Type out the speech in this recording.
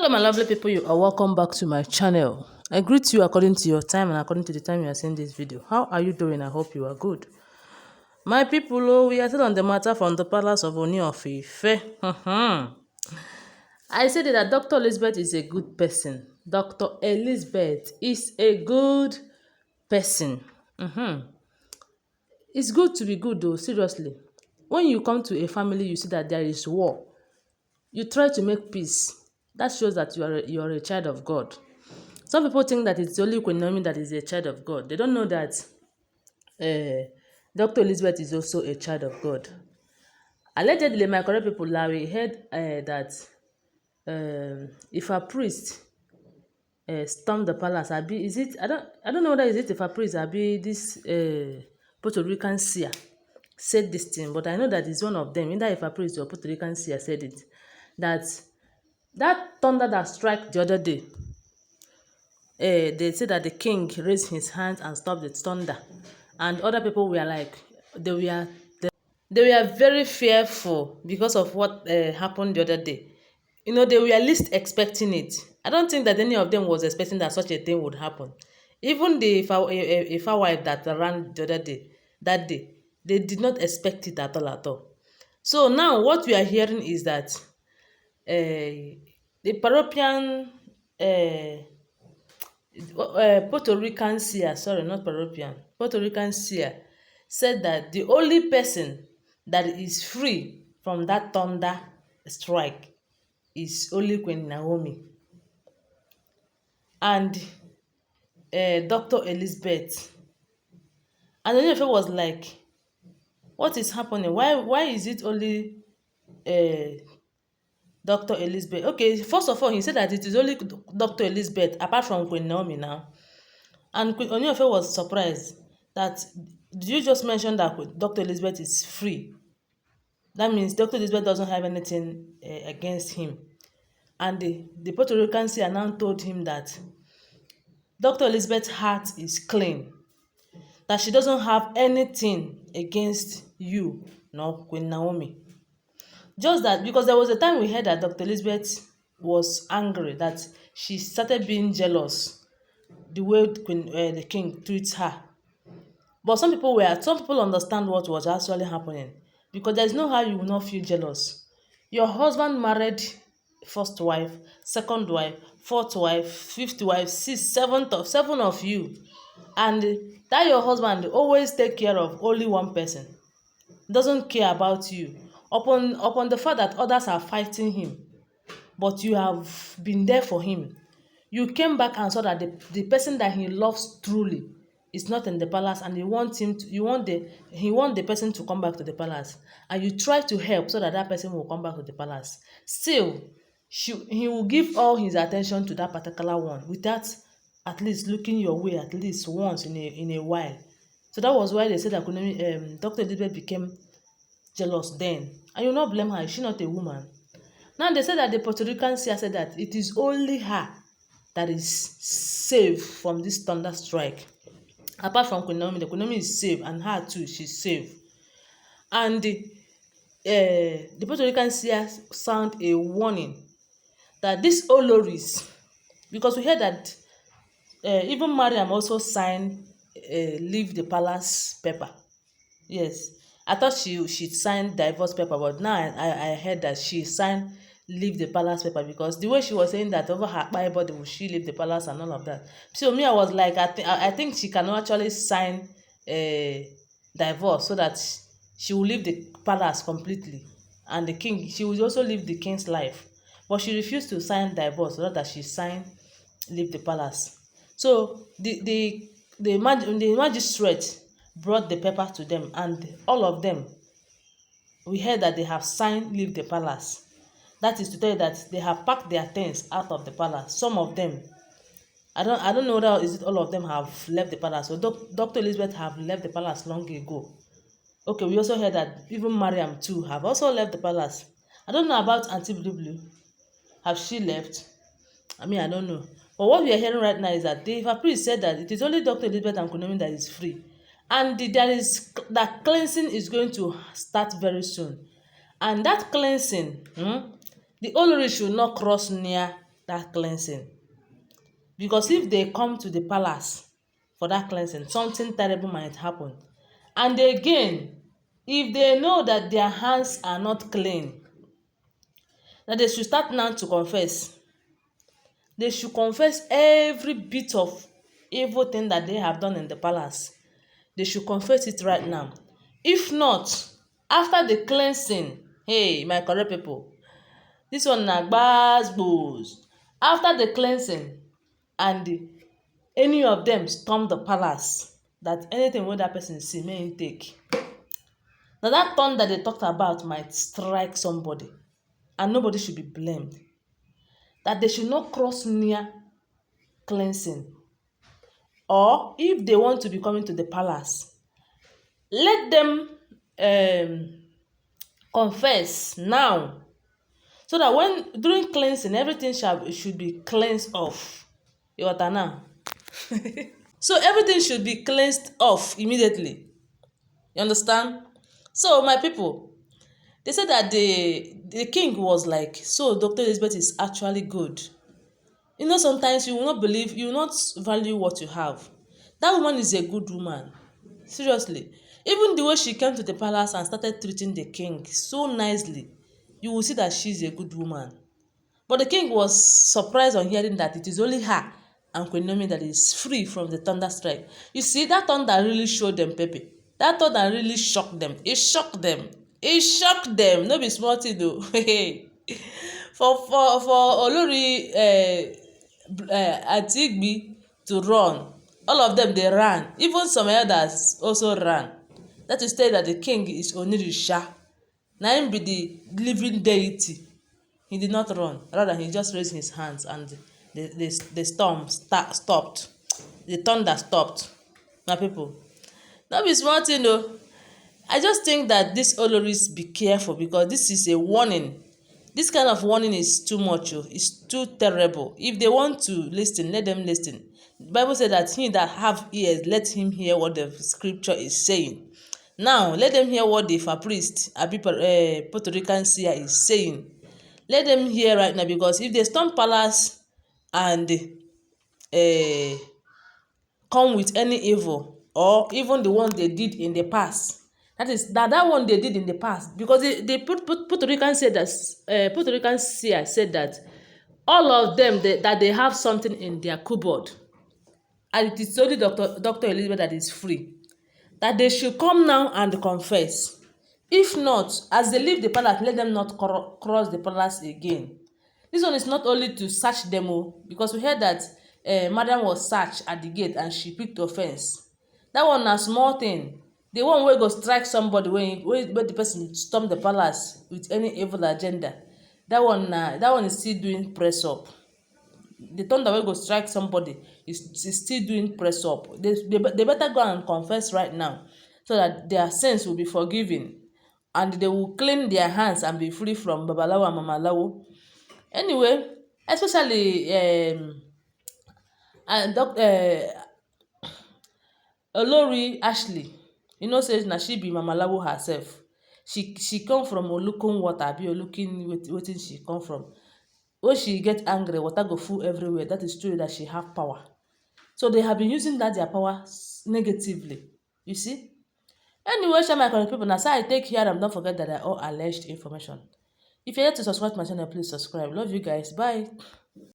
Hello, my lovely people. You are welcome back to my channel. I greet you according to your time and according to the time you are seeing this video. How are you doing? I hope you are good. My people, we are still on the matter from the palace of Oni of Ife. I said that Dr. Elizabeth is a good person. Dr. Elizabeth is a good person. It's good to be good though, seriously. When you come to a family, you see that there is war. You try to make peace. That shows that you are a child of God. Some people think that it's only Queen Naomi that is a child of God. They don't know that Dr. Elizabeth is also a child of God. Allegedly, my correct people, Larry heard that if a priest stormed the palace, Abi, is it? I don't know whether is it if a priest, Abi, this Puerto Rican seer said this thing, but I know that it's one of them. Either if a priest or Puerto Rican seer said it, that thunder that struck the other day. They say that the king raised his hands and stopped the thunder, and other people were like, they were they were very fearful because of what happened the other day. You know, they were least expecting it. I don't think that any of them was expecting that such a thing would happen. Even the Ifa wife that ran the other day, that day, they did not expect it at all at all. So now what we are hearing is that the Paropian Puerto Rican seer, sorry, not Peruvian, Puerto Rican seer said that the only person that is free from that thunder strike is only Queen Naomi and Dr. Elizabeth. And the was like, what is happening? Why is it only Dr. Elizabeth? Okay, first of all, he said that it is only Dr. Elizabeth apart from Queen Naomi now. And Queen Oniofe was surprised that, did you just mention that Dr. Elizabeth is free? That means Dr. Elizabeth doesn't have anything against him. And the Puerto Rican seer now told him that Dr. Elizabeth's heart is clean, that she doesn't have anything against you, no, Queen Naomi. Just that, because there was a time we heard that Dr. Elizabeth was angry, that she started being jealous the way the king treats her. But some people understand what was actually happening, because there's no how you will not feel jealous. Your husband married first wife, second wife, fourth wife, fifth wife, sixth, seven of you, and that your husband always take care of only one person, doesn't care about you, upon the fact that others are fighting him, but you have been there for him. You came back and saw that the person that he loves truly is not in the palace, and he want the person to come back to the palace, and you try to help so that that person will come back to the palace. Still, he will give all his attention to that particular one without at least looking your way at least once in a while. So that was why they said that Dr. Elizabeth became jealous then, and you not blame her. Is she not a woman? Now they said that the Puerto Rican seer said that it is only her that is safe from this thunder strike. Apart from Queen Naomi, the Queen Naomi is safe, and her too, she's safe. And the Puerto Rican seer sound a warning that these Oloris, because we heard that even Mariam also signed leave the palace paper. Yes, I thought she signed divorce paper, but now I heard that she signed leave the palace paper, because the way she was saying that over her body will she leave the palace and all of that. So me, I was like, I think she can actually sign divorce so that she will leave the palace completely, and the king, she will also live the king's life. But she refused to sign divorce, so that she signed leave the palace. So the magistrate brought the paper to them, and all of them, we heard that they have signed leave the palace. That is to tell you that they have packed their things out of the palace. Some of them, I don't know whether is it all of them have left the palace. So Dr. Elizabeth have left the palace long ago. Okay, we also heard that even Mariam too have also left the palace. I don't know about Auntie Blue Blue. Have she left? I mean, I don't know. But what we are hearing right now is that the priest said that it is only Dr. Elizabeth and Queen Naomi that is free. And that cleansing is going to start very soon. And that cleansing, the Olori should not cross near that cleansing. Because if they come to the palace for that cleansing, something terrible might happen. And again, if they know that their hands are not clean, that they should start now to confess. They should confess every bit of evil thing that they have done in the palace. They should confess it right now. If not, after the cleansing, hey, my correct people, this one na gbas. After the cleansing, and any of them storm the palace, that anything wey that person see may him take. Na that thunder they talked about might strike somebody, and nobody should be blamed. That they should not cross near cleansing. Or if they want to be coming to the palace, let them confess now, so that when during cleansing everything should be cleansed off. You understand now? So everything should be cleansed off immediately. You understand? So my people, they said that the king was like, so Dr. Elizabeth is actually good. You know, sometimes you will not believe, you will not value what you have. That woman is a good woman. Seriously. Even the way she came to the palace and started treating the king so nicely, you will see that she's a good woman. But the king was surprised on hearing that it is only her and Queen Naomi that is free from the thunder strike. You see, that thunder really showed them Pepe. That thunder really shocked them. It shocked them. It shocked them. No be small thing though. For Olori Aunty to run, all of them they ran. Even some elders also ran. That is to say that the king is Onirisha. Na him be the living deity. He did not run. Rather, he just raised his hands and the storm stopped. The thunder stopped. My people, no be small thing o. I just think that these Oloris be careful, because this is a warning. This kind of warning is too much. It's too terrible. If they want to listen, let them listen. The Bible said that he that have ears, let him hear what the scripture is saying. Now, let them hear what the Ifa priest, Puerto Rican seer is saying. Let them hear right now, because if they storm palace and come with any evil, or even the one they did in the past, that one they did in the past, because the Puerto Rican said that Puerto Rican seer said that all of them that they have something in their cupboard, and it is only Dr. Elizabeth that is free, that they should come now and confess. If not, as they leave the palace, let them not cross the palace again. This one is not only to search them, because we heard that Madam was searched at the gate and she picked offense. That one na small thing. The one wey go strike somebody when the person storm the palace with any evil agenda, that one is still doing press up. The thunder wey go strike somebody is still doing press up. They better go and confess right now, so that their sins will be forgiven, and they will clean their hands and be free from babalawo and mamalawo. Anyway, especially Olori Ashley, you know, say na she be mamalawo herself. She come from Olukun water, abi Olukin wetin she come from. When she get angry, water go full everywhere. That is true that she have power. So they have been using that their power negatively. You see? Anyway, share my people. Now, so I take here and don't forget that I all alleged information. If you're yet to subscribe to my channel, please subscribe. Love you guys. Bye.